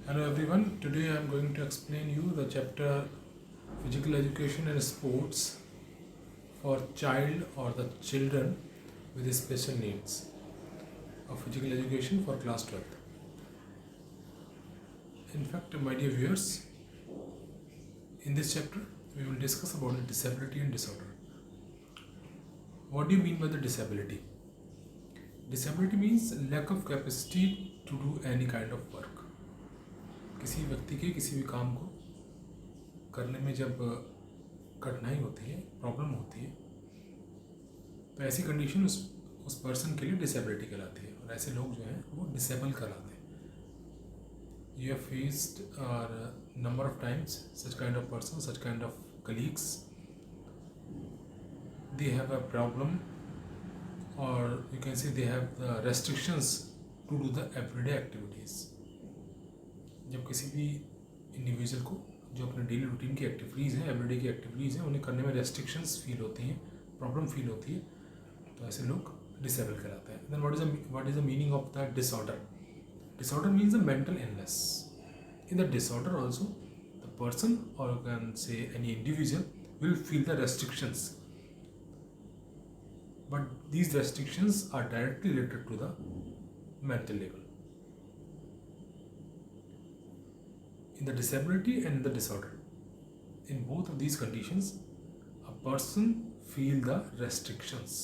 Hello everyone, today I am going to explain you the chapter Physical Education and Sports for Child or the Children with Special Needs of Physical Education for class 12th. In fact, my dear viewers, in this chapter we will discuss about the disability and disorder. What do you mean by the disability? Disability means lack of capacity to do any kind of work. किसी व्यक्ति के किसी भी काम को करने में जब कठिनाई होती है, प्रॉब्लम होती है, तो ऐसी कंडीशन उस पर्सन के लिए डिसेबिलिटी कहलाती है और ऐसे लोग जो हैं वो डिसेबल कहलाते हैं. You have faced number of times such kind of person, such kind of colleagues, they have a problem और you can say they have the restrictions to do the everyday activities. जब किसी भी individual को जो अपने daily routine की activities हैं, everyday की एक्टिविटीज़ हैं, उन्हें करने में रेस्ट्रिक्शंस फील होती हैं, प्रॉब्लम फील होती है, तो ऐसे लोग डिसेबल कहलाते हैं. Then what is the meaning of the disorder? Disorder means a mental illness. In the disorder also the person और can say any individual will feel the restrictions, but these restrictions are directly related to the mental level. In the disability and the disorder, in both of these conditions, a person feel the restrictions.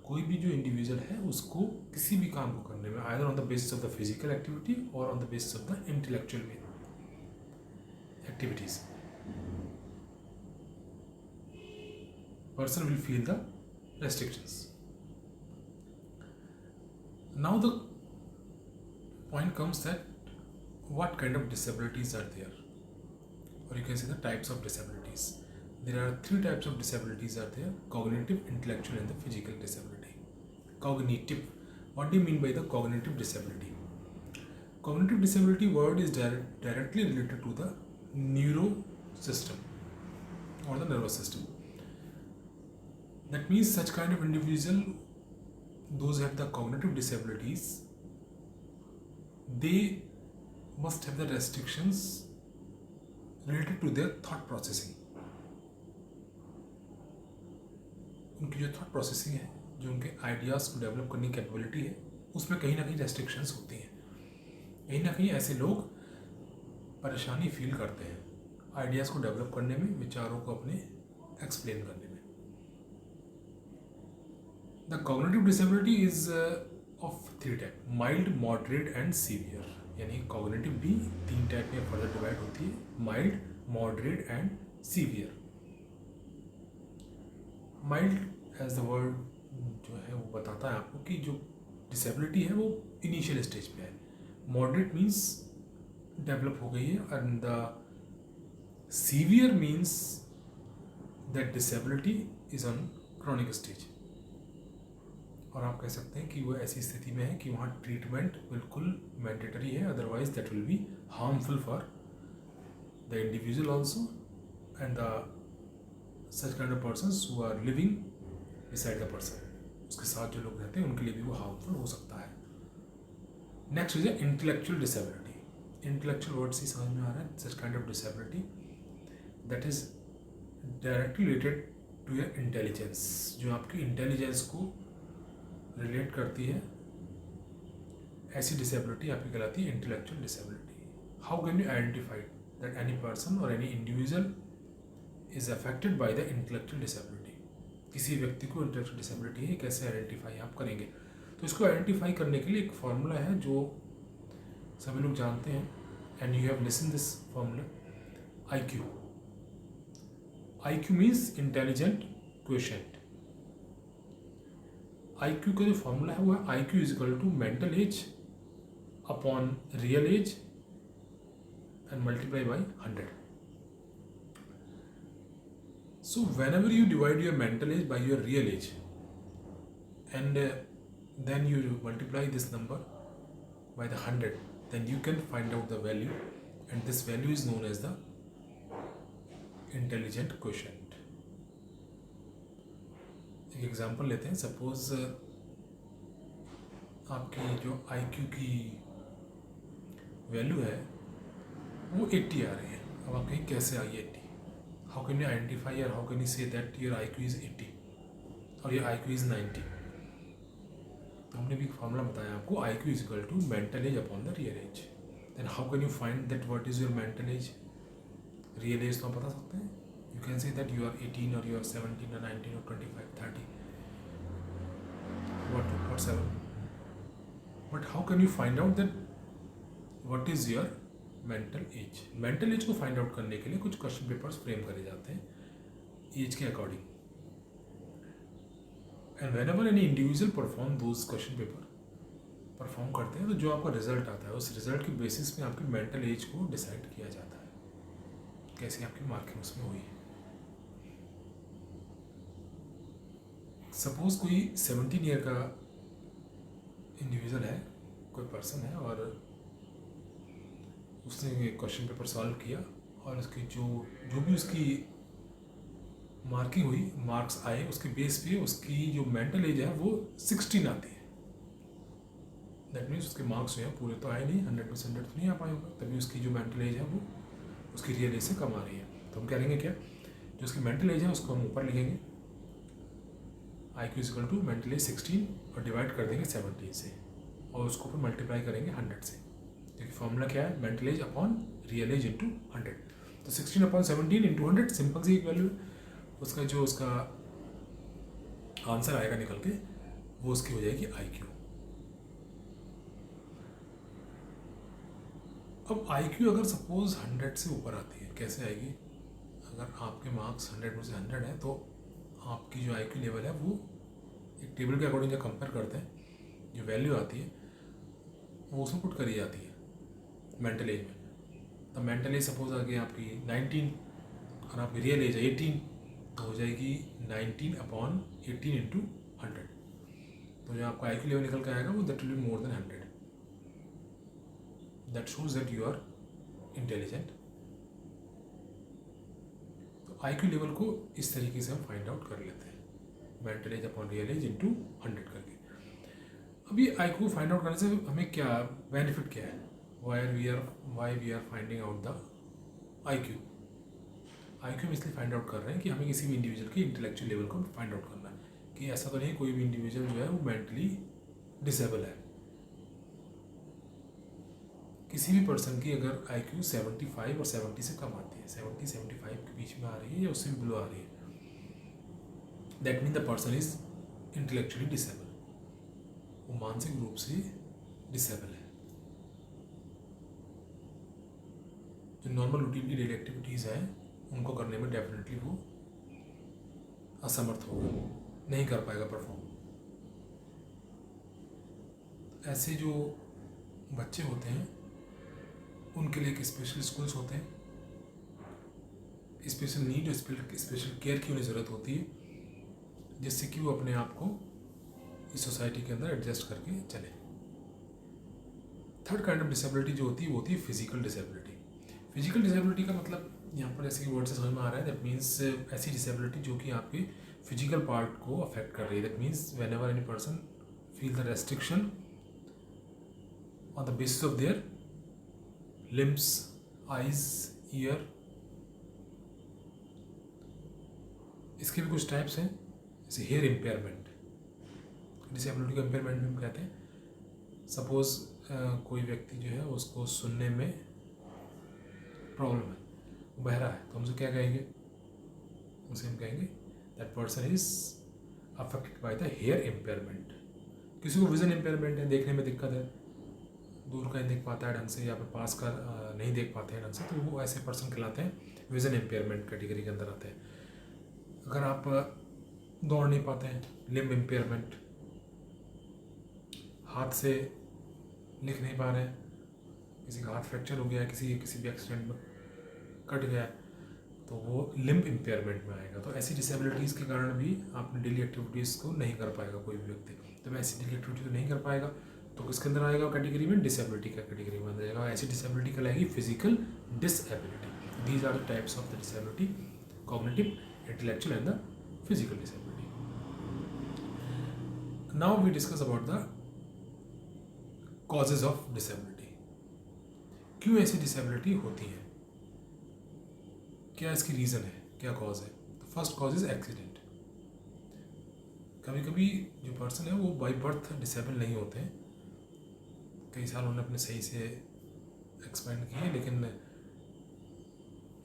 कोई भी जो individual है उसको किसी भी काम को करने में either on the basis of the physical activity or on the basis of the intellectual activities, person will feel the restrictions. Now the point comes that what kind of disabilities are there, or you can say the types of disabilities. There are three types of disabilities are there: cognitive, intellectual and the physical disability. Cognitive, what do you mean by the cognitive disability? Cognitive disability word is directly related to the neuro system or the nervous system. That means such kind of individual, those have the cognitive disabilities, they must have the restrictions related to their thought processing. उनकी जो thought processing है, जो उनके ideas को develop करने की capability है, उसमें कहीं ना कहीं रेस्ट्रिक्शंस होती हैं. कहीं ना कहीं ऐसे लोग परेशानी फील करते हैं आइडियाज़ को डेवलप करने में, विचारों को अपने एक्सप्लेन करने में. The cognitive disability is of three type: mild, moderate and severe. यानी कॉग्निटिव भी तीन टाइप में फर्दर डिवाइड होती है: mild, moderate and severe. Mild as the word जो है वो बताता है आपको कि जो डिसेबिलिटी है वो इनिशियल स्टेज पे है. मॉडरेट मीन्स डेवलप हो गई है, and the severe means that disability is on chronic stage. और आप कह सकते हैं कि वो ऐसी स्थिति में है कि वहाँ ट्रीटमेंट बिल्कुल मैंडेटरी है, otherwise that will be harmful for the individual also and the such kind of persons who are living beside the person. उसके साथ जो लोग रहते हैं उनके लिए भी वो हार्मफुल हो सकता है. Next is intellectual disability. Intellectual word से समझ में आ रहा है such kind of disability that is directly related to your intelligence, जो आपकी इंटेलिजेंस को रिलेट करती है. ऐसी डिसेबिलिटी आपकी कहलाती है intellectual disability. How can you identify that any person और any individual is affected by the intellectual disability? किसी व्यक्ति को इंटेलेक्चुअल डिसेबिलिटी है, कैसे आइडेंटिफाई आप करेंगे? तो इसको आइडेंटिफाई करने के लिए एक फार्मूला है जो सभी लोग जानते हैं, and you have listen this formula: IQ. IQ means intelligent question. IQ का जो फॉर्मूला है वो है IQ is equal to mental age upon real age and multiply by 100. So whenever you divide your mental age by your real age and then you multiply this number by the 100, then you can find out the value, and this value is known as the intelligent question. एक example लेते हैं. Suppose आपकी जो IQ की value है वो 80 आ रही है। अब आप कहीं कैसे आई 80? हाउ कैन यू आइडेंटिफाई और how can you say that your IQ is 80 और योर IQ इज़ 90? तो हमने भी एक फॉर्मूला बताया आपको, IQ is equal to mental age upon the real age. Then how can you find that what is your mental age? Real age तो आप बता सकते हैं, you can say that you are 18 और यू आर 17 और 19 और 25 30 whatever. But how can you find out that what is your mental age? Mental as को find out करने के लिए कुछ क्वेश्चन पेपर्स फ्रेम करे जाते हैं एज के according, and when ever any individual perform those question paper perform करते हैं तो जो आपका रिजल्ट आता है उस रिजल्ट के बेसिस पे आपकी मेंटल एज को डिसाइड किया जाता है, कैसे आपकी मार्किंग उसमें हुई है। सपोज कोई 17 ईयर का इंडिविजुअल है, कोई पर्सन है, और उसने क्वेश्चन पेपर सॉल्व किया और उसकी जो भी उसकी मार्किंग हुई, मार्क्स आए, उसके बेस पे उसकी जो मेंटल एज है वो 16 आती है। दैट मीन्स उसके मार्क्स जो है पूरे तो आए नहीं, 100% तो नहीं आ पाए होगा, तभी उसकी जो मेंटल एज है वो उसकी रियल एज से कम आ रही है। तो हम करेंगे क्या, जो उसकी मेंटल एज है उसको हम ऊपर लिखेंगे, IQ is equal to mental age 16 और डिवाइड कर देंगे 17 से और उसको फिर मल्टीप्लाई करेंगे 100 से, क्योंकि फॉर्मूला क्या है, mental age upon real age into 100। तो 16 अपॉन 17 इंटू 100 सिंपल सी एक वैल्यू है, उसका आंसर आएगा निकल के, वो उसकी हो जाएगी IQ। अब IQ अगर सपोज 100 से ऊपर आती है, कैसे आएगी? अगर आपके मार्क्स 100 में से 100 है तो आपकी जो IQ लेवल है वो एक टेबल के अकॉर्डिंग जब कंपेयर करते हैं, जो वैल्यू आती है वो उसमें पुट करी जाती है मेंटल एज में। तो मेंटल एज सपोज आ गई आपकी 19 और आपकी रियल एज है 18, तो हो जाएगी 19 अपॉन 18 इंटू 100। तो जो आपका IQ लेवल निकल के आएगा वो that will be more than 100। That shows that you are intelligent. तो IQ लेवल को इस तरीके से हम फाइंड आउट कर लेते हैं, mental age upon real age into 100 करके। अब ये IQ को फाइंड आउट करने से हमें क्या बेनिफिट क्या है, why we are finding out the IQ हम इसलिए फाइंड आउट कर रहे हैं कि हमें किसी भी इंडिविजुअल के इंटेलेक्चुअल लेवल को फाइंड आउट करना है, कि ऐसा तो नहीं कोई भी इंडिविजुअल जो है वो मेंटली डिसेबल है। किसी भी पर्सन की अगर IQ 75 और 70 से कम आती है, 70-75 के बीच में आ रही है या उससे भी बिलो आ रही है, that mean the person is intellectually disable, वो मानसिक रूप से डिसेबल है। जो नॉर्मल रूटीन की डेली एक्टिविटीज़ हैं उनको करने में डेफिनेटली वो असमर्थ होगा, नहीं कर पाएगा परफॉर्म। ऐसे जो बच्चे होते हैं उनके लिए एक स्पेशल स्कूल्स होते हैं, स्पेशल नीड और स्पेशल केयर की उन्हें ज़रूरत होती है, जिससे कि वो अपने आप को इस सोसाइटी के अंदर एडजस्ट करके चले। थर्ड काइंड ऑफ डिसेबिलिटी जो होती है वो होती है फिजिकल डिसेबिलिटी। फिजिकल डिसेबिलिटी का मतलब यहाँ पर ऐसे वर्ड से समझ में आ रहा है, दैट मीन्स ऐसी डिसेबिलिटी जो कि आपके फिजिकल पार्ट को अफेक्ट कर रही है। That means when ever any person feel the restriction on the basis of their limbs, eyes, year. इसके भी कुछ टाइप्स हैं, जैसे हेयर इम्पेयरमेंट, डिसेबिलिटी का इम्पेयरमेंट भी हम कहते हैं। सपोज कोई व्यक्ति जो है उसको सुनने में प्रॉब्लम है, वो बहरा है, तो हमसे क्या कहेंगे, उसे हम कहेंगे that person is affected by the hair impairment. किसी को विजन इम्पेयरमेंट है, देखने में दिक्कत है, दूर का देख पाता है ढंग से या फिर पास का नहीं देख पाते हैं ढंग से, तो वो ऐसे पर्सन कहलाते हैं विजन इम्पेयरमेंट कैटेगरी के अंदर आते हैं। अगर आप दौड़ नहीं पाते हैं, लिम्ब इम्पेयरमेंट, हाथ से लिख नहीं पा रहे हैं, किसी का हाथ फ्रैक्चर हो गया है, किसी भी एक्सीडेंट में कट गया है, तो वो लिम्ब इम्पेयरमेंट में आएगा। तो ऐसी डिसेबिलिटीज़ के कारण भी आपने डेली एक्टिविटीज़ को नहीं कर पाएगा कोई भी व्यक्ति। तो ऐसी डेली एक्टिविटी तो नहीं कर पाएगा तो किसके अंदर आएगा कैटेगरी में, डिसेबिलिटी का कैटेगरी में अंदर जाएगा। ऐसी डिसेबिलिटी कहलाएगी physical disability. These are the types of the disability, cognitive, intellectual and the physical disability. Now we discuss about the causes of disability. क्यों ऐसी डिसेबिलिटी होती है, क्या इसकी रीज़न है, क्या कॉज है। तो फर्स्ट कॉज इज़ एक्सीडेंट। कभी कभी जो पर्सन है वो बाई बर्थ डिसेबल नहीं होते हैं, कई साल उन्होंने अपने सही से एक्सपेंड किए, लेकिन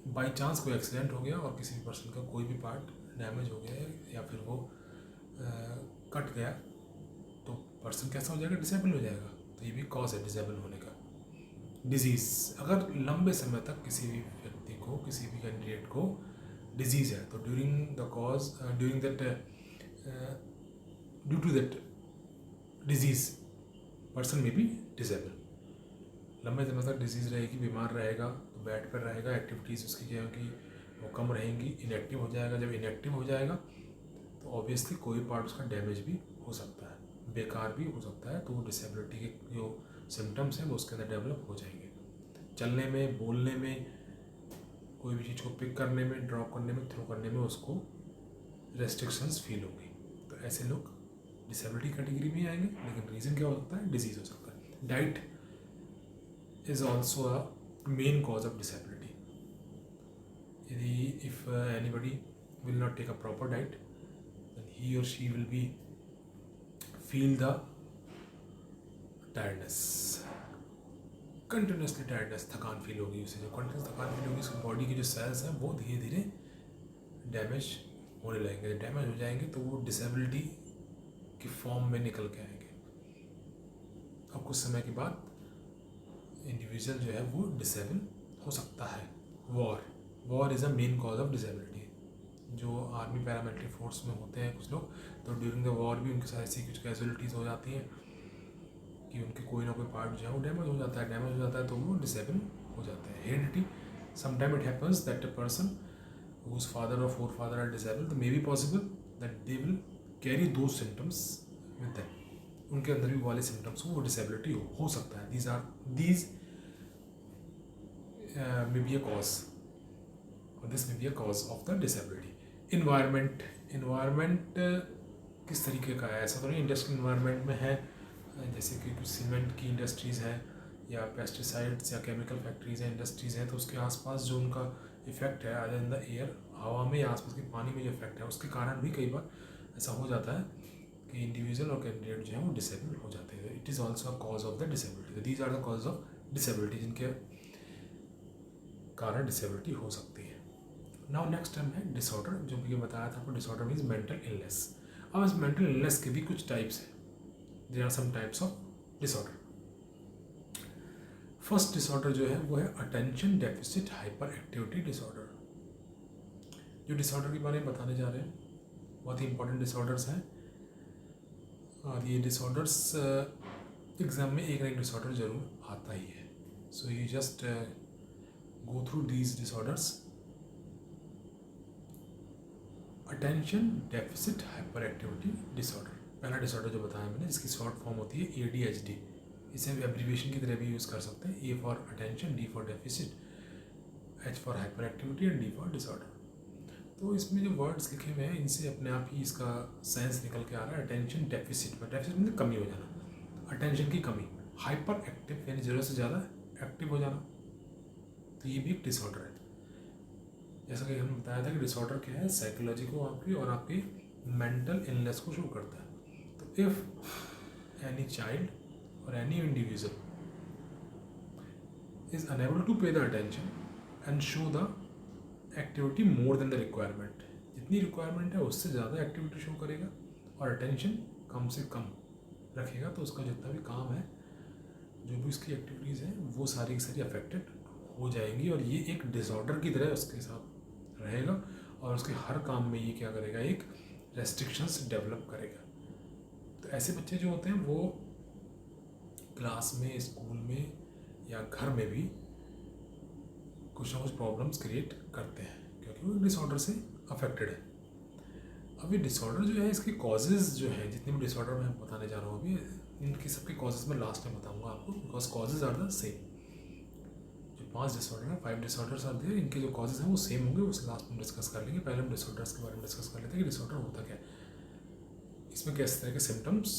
बाई चांस कोई एक्सीडेंट हो गया और किसी भी पर्सन का कोई भी पार्ट डैमेज हो गया या फिर वो कट गया, तो पर्सन कैसा हो जाएगा, डिसेबल हो जाएगा। तो ये भी कॉज है डिसेबल होने का। डिजीज़, अगर लंबे समय तक किसी भी व्यक्ति को, किसी भी कैंडिडेट को डिजीज़ है, तो during that due to that disease person में भी डिसेबल। लंबे समय तक डिजीज़ रहेगी, बीमार रहेगा, तो बेड पर रहेगा, एक्टिविटीज़ उसकी जो है कि वो कम रहेंगी, इनएक्टिव हो जाएगा। जब इनएक्टिव हो जाएगा तो ऑब्वियसली कोई पार्ट उसका डैमेज भी हो सकता है, बेकार भी हो सकता है। तो वो डिसेबिलिटी के जो सिम्टम्स हैं वो उसके अंदर डेवलप हो जाएंगे। चलने में, बोलने में, कोई भी चीज़ को पिक करने में, ड्रॉप करने में, थ्रो करने में उसको रेस्ट्रिक्शंस फील होंगी। तो ऐसे लोग डिसेबिलिटी कैटेगरी में आएंगे। लेकिन रीज़न क्या हो सकता है, डिजीज़ हो सकता है। Diet is also a main cause of disability. यदि if anybody will not take a proper diet, then he or she will be feel the tiredness, continuously tiredness, थकान फील होगी उसे। जो कंटिन्यूस थकान फील होगी, उसकी बॉडी के जो सेल्स हैं वो धीरे धीरे डैमेज होने लगेंगे। डैमेज हो जाएंगे तो वो डिसेबिलिटी की फॉर्म में निकल के आएंगे। और कुछ समय के बाद इंडिविजुअल जो है वो डिसेबल हो सकता है। War is a main cause of disability. जो आर्मी पैरामिलिट्री फोर्स में होते हैं कुछ लोग, तो ड्यूरिंग द वॉर भी उनके साथ ऐसी कुछ कैजुअलिटीज़ हो जाती हैं कि उनके कोई ना कोई पार्ट जो है वो डैमेज हो जाता है, तो वो डिसेबल हो जाते हैं। Heredity, sometime it happens that a person whose father or forefather are disabled, तो may be possible that they will carry दो सिम्टम्स विद देम, उनके अंदर भी वाले सिम्टम्स को वो डिसेबिलिटी हो सकता है। These may be a cause, और this may be a cause of the disability. Environment किस तरीके का है, ऐसा तो नहीं इंडस्ट्रियल इन्वायरमेंट में है, जैसे कि कुछ सीमेंट की इंडस्ट्रीज़ हैं या पेस्टिसाइड्स या केमिकल फैक्ट्रीज़ हैं, इंडस्ट्रीज़ हैं, तो उसके आसपास जो उनका इफेक्ट है अदर इन द एयर, हवा में या आसपास के पानी में जो इफेक्ट है, उसके कारण भी कई बार ऐसा हो जाता है कि इंडिविजुअल और कैंडिडेट जो है वो डिसेबल हो जाते हैं। It is also a cause of the disability. These are the cause of disability, जिनके कारण डिसेबिलिटी हो सकती है। नाउ नेक्स्ट टर्म है डिसऑर्डर, जो भी बताया था आपको। Disorder means mental illness. अब इस मेंटल इलनेस के भी कुछ टाइप्स हैं। There are some types of disorder. First disorder जो है वो है attention deficit hyperactivity disorder. जो डिसऑर्डर के बारे में बताने जा रहे हैं बहुत ही इंपॉर्टेंट डिसऑर्डर्स हैं, और ये डिसऑर्डर्स एग्जाम में एक ना एक डिसऑर्डर जरूर आता ही है। So you just go through these disorders. Attention deficit hyperactivity disorder, पहला डिसऑर्डर जो बताया मैंने, जिसकी शॉर्ट फॉर्म होती है ADHD। इसे एब्रीविएशन की तरह भी यूज़ कर सकते हैं। A for attention, D for deficit, H for hyper activity and D for disorder. तो इसमें जो वर्ड्स लिखे हुए हैं इनसे अपने आप ही इसका साइंस निकल के आ रहा है। अटेंशन डेफिसिट में, डेफिसिट मतलब कमी हो जाना, अटेंशन की कमी। हाइपर एक्टिव यानी ज़रूरत से ज़्यादा एक्टिव हो जाना, तो ये भी एक डिसऑर्डर है। जैसा कि हमने बताया था कि डिसऑर्डर क्या है, साइकोलॉजी को आपकी और आपकी मेंटल इलनेस को शो करता है। तो इफ़ एनी चाइल्ड और any individual is unable to pay the attention and show the activity more than the requirement, जितनी रिक्वायरमेंट है उससे ज़्यादा एक्टिविटी शो करेगा और अटेंशन कम से कम रखेगा, तो उसका जितना भी काम है, जो भी उसकी एक्टिविटीज़ हैं, वो सारी की सारी अफेक्टेड हो जाएंगी। और ये एक डिसऑर्डर की तरह उसके साथ रहेगा और उसके हर काम में ये क्या करेगा, एक रेस्ट्रिक्शंस डेवलप करेगा। तो ऐसे बच्चे जो होते हैं वो क्लास में, स्कूल में या घर में भी कुछ ना कुछ प्रॉब्लम्स क्रिएट करते हैं, क्योंकि वो डिसऑर्डर से अफेक्टेड है। अब ये डिसऑर्डर जो है, इसके कॉजेज़ जो है, जितने भी डिसऑर्डर मैं बताने जा रहा हूँ अभी, इनके सबके कॉजेज़ मैं लास्ट में बताऊँगा आपको, because causes are the same. जो 5 डिसऑर्डर हैं, 5 डिसऑर्डर्स आर देयर, इनके जो कॉजेज़ हैं वो सेम होंगे, उस लास्ट में डिस्कस कर लेंगे। पहले हम डिसऑर्डर्स के बारे में डिस्कस कर लेते हैं कि डिसऑर्डर होता क्या है, इसमें किस तरह के सिम्टम्स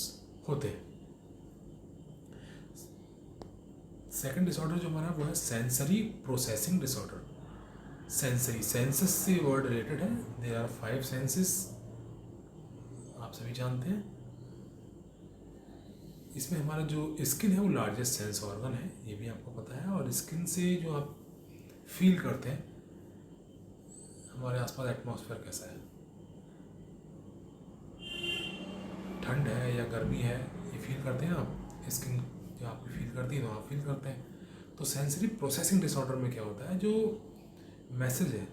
होते हैं। सेकंड डिसऑर्डर जो हमारा वो है sensory processing disorder. Sensory, senses से वर्ड रिलेटेड है। देयर आर 5 सेंसेस, आप सभी जानते हैं। इसमें हमारा जो स्किन है वो लार्जेस्ट सेंस ऑर्गन है, ये भी आपको पता है। और स्किन से जो आप फील करते हैं हमारे आसपास एटमॉस्फेयर कैसा है, ठंड है या गर्मी है, ये फील करते हैं आप। स्किन जो आपकी फील करती है तो आप फील करते हैं। तो सेंसरी प्रोसेसिंग डिसऑर्डर में क्या होता है, जो मैसेज है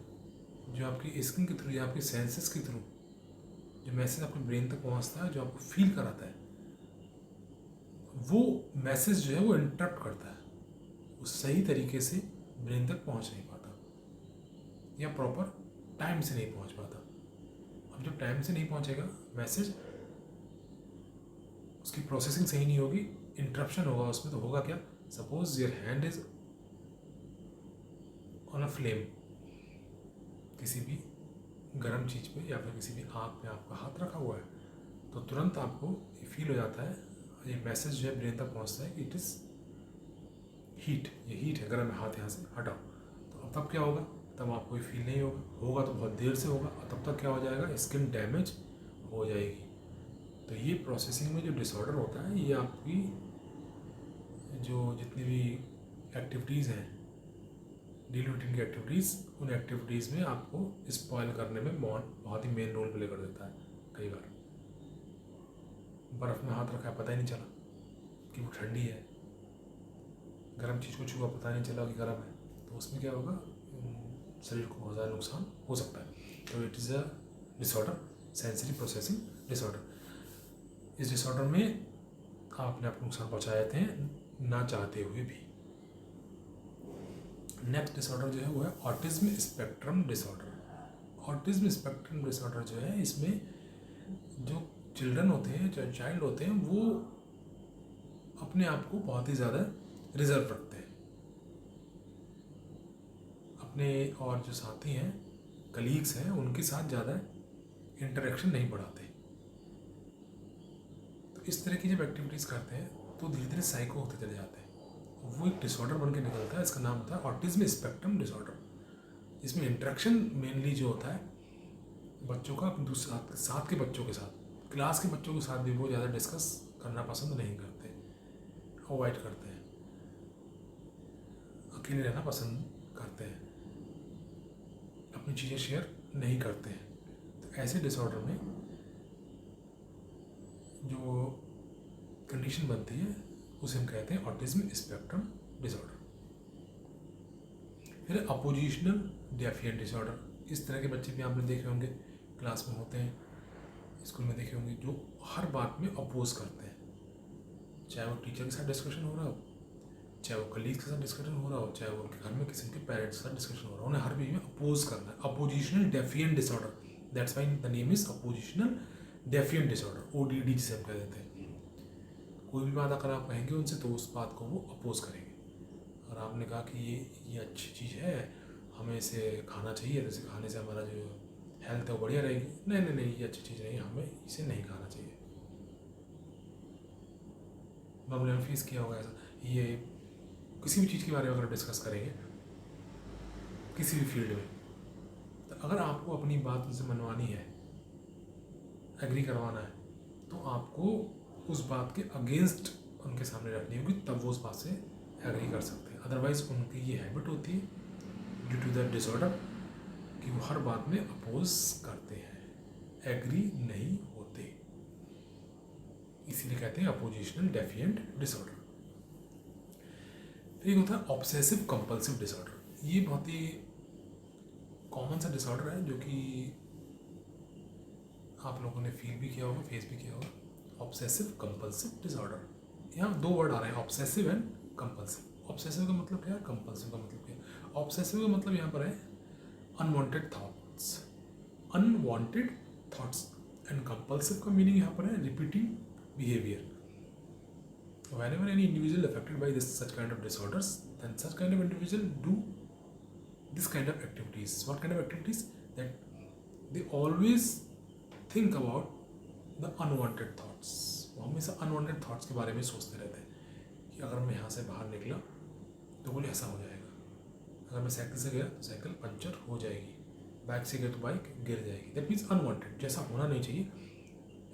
जो आपकी स्किन के थ्रू या आपकी सेंसेस के थ्रू जो मैसेज आपके ब्रेन तक पहुंचता है, जो आपको फील कराता है, वो मैसेज जो है वो इंटरप्ट करता है, वो सही तरीके से ब्रेन तक पहुंच नहीं पाता या प्रॉपर टाइम से नहीं पहुंच पाता। अब जब टाइम से नहीं पहुंचेगा मैसेज, उसकी प्रोसेसिंग सही नहीं होगी, इंटरप्शन होगा उसमें। तो होगा क्या, suppose your hand is on a flame, किसी भी गर्म चीज़ पे या फिर किसी भी आग पे आपका हाथ रखा हुआ है, तो तुरंत आपको ये फील हो जाता है, ये मैसेज जो है ब्रेन तक पहुंचता है कि इट इज़ हीट, ये हीट है, गर्म है, हाथ यहाँ से हटाओ। तो अब तब क्या होगा, तब आपको ये फील नहीं होगा तो बहुत देर से होगा, और तब तक क्या हो जाएगा, स्किन डैमेज हो जाएगी। तो ये प्रोसेसिंग में जो डिसऑर्डर होता है, ये आपकी जो जितनी भी एक्टिविटीज़ हैं, डेली रूटीन की एक्टिविटीज़, उन एक्टिविटीज़ में आपको स्पॉइल करने में बहुत ही मेन रोल प्ले कर देता है। कई बार बर्फ़ में हाथ रखा है, पता ही नहीं चला कि वो ठंडी है, गर्म चीज़ को छुआ, पता नहीं चला कि गर्म है, तो उसमें क्या होगा, शरीर को बहुत ज़्यादा नुकसान हो सकता है। तो it is a disorder, sensory processing disorder. इस डिसऑर्डर में आपने आपको नुकसान पहुँचाए थे ना चाहते हुए भी। नेक्स्ट डिसऑर्डर जो है वो है autism spectrum disorder. Autism spectrum disorder जो है, इसमें जो चिल्ड्रन होते हैं, जो चाइल्ड होते हैं, वो अपने आप को बहुत ही ज़्यादा रिजर्व रखते हैं, अपने और जो साथी हैं, कलीग्स हैं, उनके साथ ज़्यादा इंटरेक्शन नहीं बढ़ाते। तो इस तरह की जब एक्टिविटीज़ करते हैं तो धीरे धीरे साइको होते चले जाते हैं, वो एक डिसऑर्डर बन के निकलता है। इसका नाम होता है ऑटिज्म स्पेक्ट्रम डिसऑर्डर। इसमें इंटरेक्शन मेनली जो होता है बच्चों का साथ के बच्चों के साथ, क्लास के बच्चों के साथ भी वो ज़्यादा डिस्कस करना पसंद नहीं करते, अवॉइड करते हैं, अकेले रहना पसंद करते हैं, अपनी चीज़ें शेयर नहीं करते हैं। तो ऐसे डिसऑर्डर में जो कंडीशन बनती है उसे हम कहते हैं ऑटिज्म स्पेक्ट्रम डिसऑर्डर। फिर अपोजिशनल डेफिएंट डिसऑर्डर। इस तरह के बच्चे भी आपने देखे होंगे, क्लास में होते हैं, स्कूल में देखे होंगे, जो हर बात में अपोज करते हैं, चाहे वो टीचर के साथ डिस्कशन हो रहा हो, चाहे वो कलीग के साथ डिस्कशन हो रहा हो, चाहे वो उनके घर में किसी के पेरेंट्स के साथ डिस्कशन हो रहा हो, उन्हें हर चीज़ में अपोज करना है। Oppositional defiant disorder, that's why the name is oppositional defiant disorder, ODD जिसे हम कह देते हैं। कोई भी बात अगर आप कहेंगे उनसे तो उस बात को वो अपोज करेंगे। और आपने कहा कि ये अच्छी चीज़ है, हमें इसे खाना चाहिए, तो इसे खाने से हमारा जो हेल्थ है वो बढ़िया रहेगी, नहीं नहीं नहीं, ये अच्छी चीज़ नहीं, हमें इसे नहीं खाना चाहिए। मामले में फेस किया होगा ऐसा, ये किसी भी चीज़ के बारे में अगर डिस्कस करेंगे किसी भी फील्ड में, तो अगर आपको अपनी बात उनसे मनवानी है, एग्री करवाना है, तो आपको उस बात के अगेंस्ट उनके सामने रखनी होगी, तब वो उस बात से एग्री कर सकते हैं। अदरवाइज उनकी ये हैबिट होती है ड्यू टू द डिसऑर्डर कि वो हर बात में अपोज करते हैं, एग्री नहीं होते, इसीलिए कहते हैं अपोजिशनल डेफिएंट डिसऑर्डर। फिर एक होता है ऑब्सेसिव कंपल्सिव डिसऑर्डर। ये बहुत ही कॉमन सा डिसऑर्डर है जो कि आप लोगों ने फील भी किया होगा, फेस भी किया होगा। ऑब्सेसिव कंपल्सिव डिसऑर्डर, यहाँ 2 वर्ड आ रहे हैं, ऑब्सेसिव एंड कंपल्सिव। ऑब्सेसिव का मतलब क्या है, कंपल्सिव का मतलब क्या है। ऑब्सेसिव का मतलब यहाँ पर है अनवांटेड थॉट्स, एंड कंपल्सिव का मीनिंग यहाँ पर है repeating behaviour. Whenever any individual affected by such kind of disorders, then such kind of individual do this kind of activities. What kind of activities? That they always think about the unwanted thoughts. वो हमेशा unwanted thoughts के बारे में सोचते रहते हैं कि अगर मैं यहाँ से बाहर निकला तो बोले ऐसा हो जाएगा, अगर मैं साइकिल से गया तो साइकिल पंचर हो जाएगी, बाइक से गया तो बाइक गिर जाएगी। दैट मीन्स अनवांटेड, जैसा होना नहीं चाहिए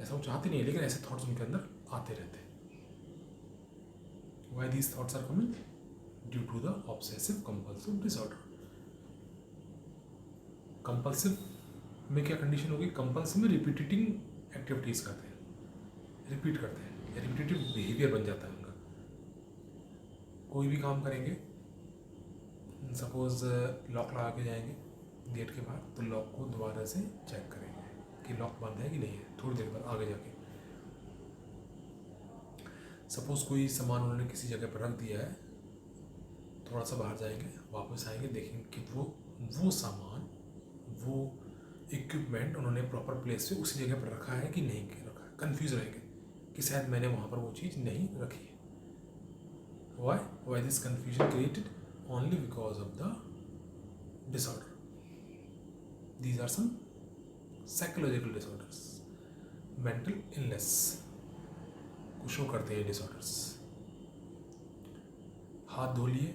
ऐसा वो चाहते नहीं है, लेकिन ऐसे थॉट्स उनके अंदर आते रहते हैं। Why these thoughts are coming? Due to the obsessive compulsive disorder. Compulsive में क्या कंडीशन होगी? कंपल्सिव में रिपीटिंग एक्टिविटीज़ करते हैं, रिपीट करते हैं, रिपीटेटिव बिहेवियर बन जाता है उनका। कोई भी काम करेंगे, सपोज लॉक लगा के जाएंगे गेट के बाहर, तो लॉक को दोबारा से चेक करेंगे कि लॉक बंद है कि नहीं है, थोड़ी देर बाद आगे जाके। सपोज कोई सामान उन्होंने किसी जगह पर रख दिया है, थोड़ा सा बाहर जाएंगे, वापस आएंगे, देखेंगे कि वो सामान, वो इक्विपमेंट उन्होंने प्रॉपर प्लेस पे उसी जगह पर रखा है कि नहीं रखा है। कन्फ्यूज रहेंगे कि शायद मैंने वहाँ पर वो चीज़ नहीं रखी है। Why this confusion created? Only because of the disorder. These are some psychological disorders, mental illness को शो करते हैं डिसऑर्डर्स। हाथ धो लिए,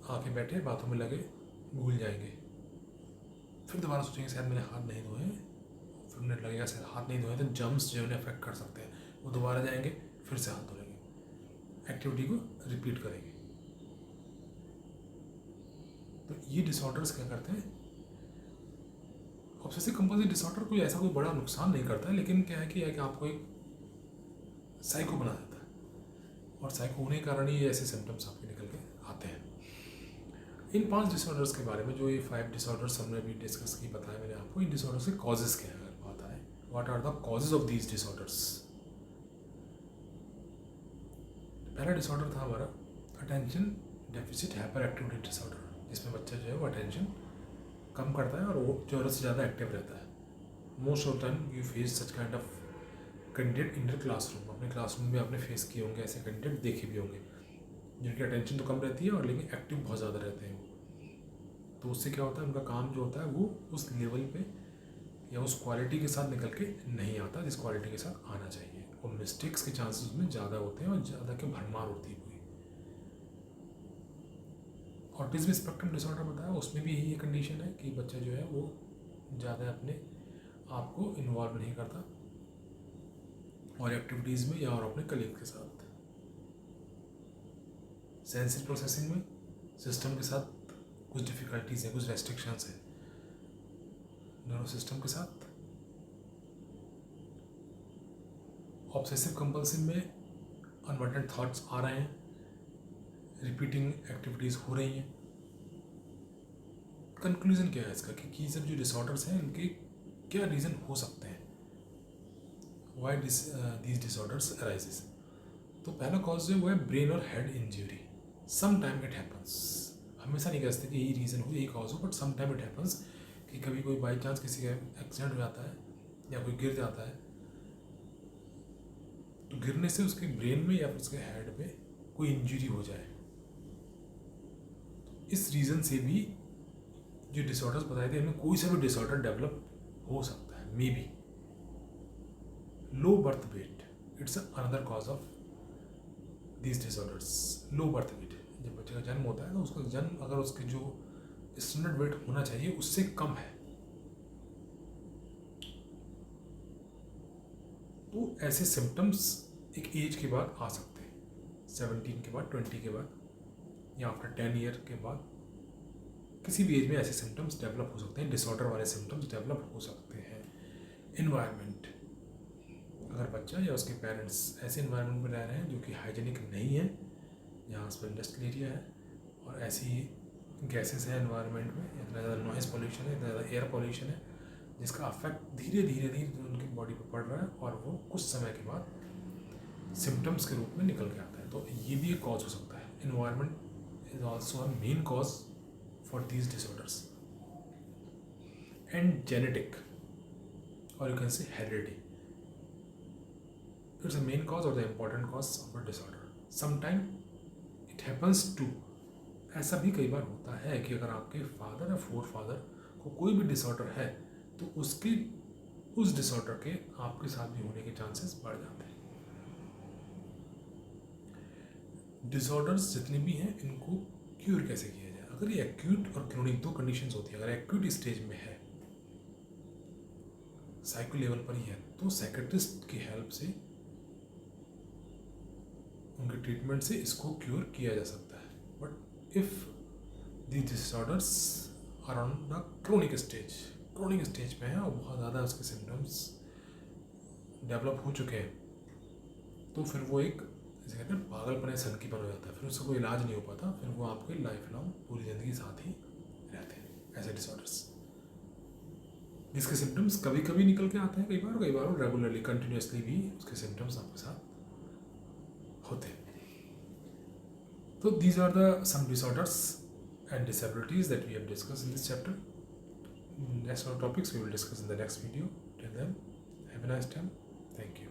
आके बैठे, बातों में लगे, भूल जाएंगे, फिर दोबारा सोचेंगे शायद मैंने हाथ नहीं धोए, फिर मिनट लगेगा शायद हाथ नहीं धोए, तो जर्म्स जो उन्हें अफेक्ट कर सकते हैं, वो दोबारा जाएंगे, फिर से हाथ धोएंगे, एक्टिविटी को रिपीट करेंगे। तो ये डिसऑर्डर्स क्या करते हैं? ऑब्सेसिव कंपल्सिव डिसऑर्डर कोई ऐसा कोई बड़ा नुकसान नहीं करता है, लेकिन क्या है कि आपको एक साइको बना देता है, और साइको होने के कारण ही ऐसे सिम्टम्स आपके निकल के आते हैं। इन 5 डिसऑर्डर्स के बारे में, जो ये 5 डिसऑर्डर्स हमने अभी डिस्कस की, बताया मैंने आपको, इन डिसऑर्डर्स के कॉजेज़ क्या है अगर बात आए, what are the causes of these disorders. पहला डिसऑर्डर था हमारा attention deficit hyperactivity disorder, जिसमें बच्चा जो है वो अटेंशन कम करता है और वो ज़रूरत से ज़्यादा एक्टिव रहता है। Most of time you face such kind of candidate in the classroom. अपने क्लासरूम में आपने फेस किए होंगे, ऐसे कैंडिडेट देखे भी होंगे जिनकी अटेंशन तो कम रहती है और लेकिन एक्टिव बहुत ज़्यादा रहते हैं। तो उससे क्या होता है, उनका काम जो होता है वो उस लेवल पे या उस क्वालिटी के साथ निकल के नहीं आता जिस क्वालिटी के साथ आना चाहिए, और मिस्टेक्स के चांसेस उसमें ज़्यादा होते हैं और ज़्यादा के भरमार होती है पूरी। ऑटिज्म स्पेक्ट्रम डिसऑर्डर बताया, उसमें भी यही कंडीशन है कि बच्चा जो है वो ज़्यादा अपने आप को इन्वॉल्व नहीं करता और एक्टिविटीज़ में या और अपने कलीग के साथ। सेंसरी प्रोसेसिंग में सिस्टम के साथ कुछ डिफ़िकल्टीज़ हैं, कुछ रेस्ट्रिक्शंस हैं नर्वस सिस्टम के साथ। ऑब्सेसिव कंपल्सिव में अनवांटेड थॉट्स आ रहे हैं, रिपीटिंग एक्टिविटीज़ हो रही हैं। कंक्लूजन क्या है इसका कि सब जो डिसऑर्डर्स हैं इनके क्या रीज़न हो सकते हैं, वाई दीज डिसऑर्डर्स अराइजेस। तो पहला कॉज जो है वो है ब्रेन और head injury. Some time it happens, हमेशा नहीं कह सकते कि यही रीज़न हो, यही कॉज हो, but some time it happens कि कभी कोई बाई चांस किसी का एक्सीडेंट हो जाता है या कोई गिर जाता है, तो गिरने से उसके ब्रेन में या फिर उसके हेड पे कोई इंजरी हो जाए। तो इस रीज़न से भी जो डिसऑर्डर्स बताए थे इनमें कोई सा भी डिसऑर्डर डेवलप हो सकता है। May be low birth weight, it's another cause of these disorders. Low birth weight, जब बच्चे का जन्म होता है तो उसका जन्म अगर उसके जो स्टैंडर्ड वेट होना चाहिए उससे कम है, तो ऐसे सिम्टम्स एक एज के बाद आ सकते हैं, 17 के बाद, 20 के बाद या आफ्टर 10 ईयर के बाद, किसी भी एज में ऐसे सिम्टम्स डेवलप हो सकते हैं, डिसऑर्डर वाले सिम्टम्स डेवलप हो सकते हैं। इन्वायरमेंट, अगर बच्चा या उसके पेरेंट्स ऐसे इन्वायरमेंट में रह रहे हैं जो कि हाइजीनिक नहीं है, जहाँ पर इंडस्ट्रियल एरिया है और ऐसी गैसेस है इन्वायरमेंट में, इतना ज़्यादा नॉइज़ पोल्यूशन है, इतना ज़्यादा एयर पोल्यूशन है, जिसका अफेक्ट धीरे धीरे उनकी बॉडी पर पड़ रहा है और वो कुछ समय के बाद सिम्टम्स के रूप में निकल के आता है। तो ये भी एक कॉज हो सकता है। Environment is also a main cause for these disorders, and genetic, or you can say heredity, it's a main cause or the important cause of a disorder. Sometimes it happens to, ऐसा भी कई बार होता है कि अगर आपके father या four father को कोई भी डिसऑर्डर है तो उसके उस डिसऑर्डर के आपके साथ भी होने के चांसेस बढ़ जाते हैं। डिसऑर्डर्स जितने भी हैं इनको क्योर कैसे किया जाए। अगर ये एक्यूट और क्रोनिक दो कंडीशंस होती है, अगर एक्यूट स्टेज में है, साइको लेवल पर ही है, तो साइकेट्रिस्ट की हेल्प से, उनके ट्रीटमेंट से इसको क्योर किया जा सकता है। But if the disorders are on the chronic stage पे है और बहुत ज़्यादा उसके सिम्टम्स डेवलप हो चुके हैं, तो फिर वो एक जैसे कहते हैं पागलपन सन की हो जाता है, फिर उसका कोई इलाज नहीं हो पाता, फिर वो आपके लाइफ लॉन्ग पूरी ज़िंदगी साथ ही रहते हैं ऐसे डिसऑर्डर्स, जिसके सिम्टम्स कभी कभी निकल के आते हैं, कई बार रेगुलरली कंटिन्यूसली भी उसके सिम्टम्स आपके साथ होते हैं। तो these are the some disorders and disabilities that we have discussed in this chapter. Next topics we will discuss in the next video. Till then, have a nice time. Thank you.